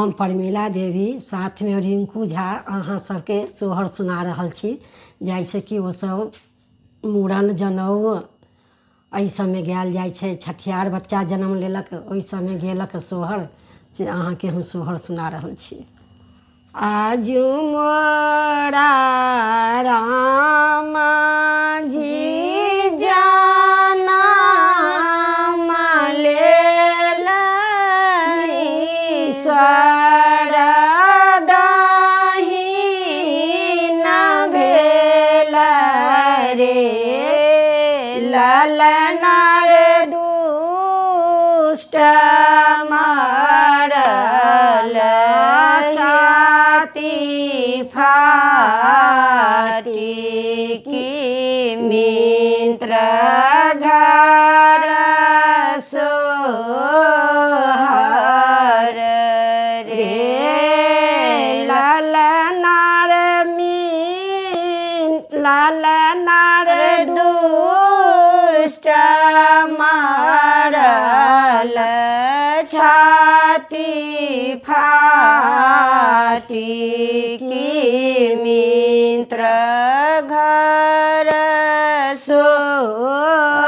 हम प्रमिला देवी साथ में रिंकू झा अहाँ सबके सोहर सुना रहल छी। जैसे कि ओ सब मूड़न जनउ एहि सबमे गायल जाइ छै। छठियार बच्चा जन्म लेलक ओहि सबमे गेलक सोहर, से अहाँके हम सोहर सुना रहल छी। आजू मोरा राम जी जनम लेलै, ईश्वर दहीन भेलै रे। ललना रे दुष्ट मरल, छाती फाटी की मित्र घर सोहर रे। ललना रे दुष्ट मरल, छाती फाटी की मित्र घर सोहर।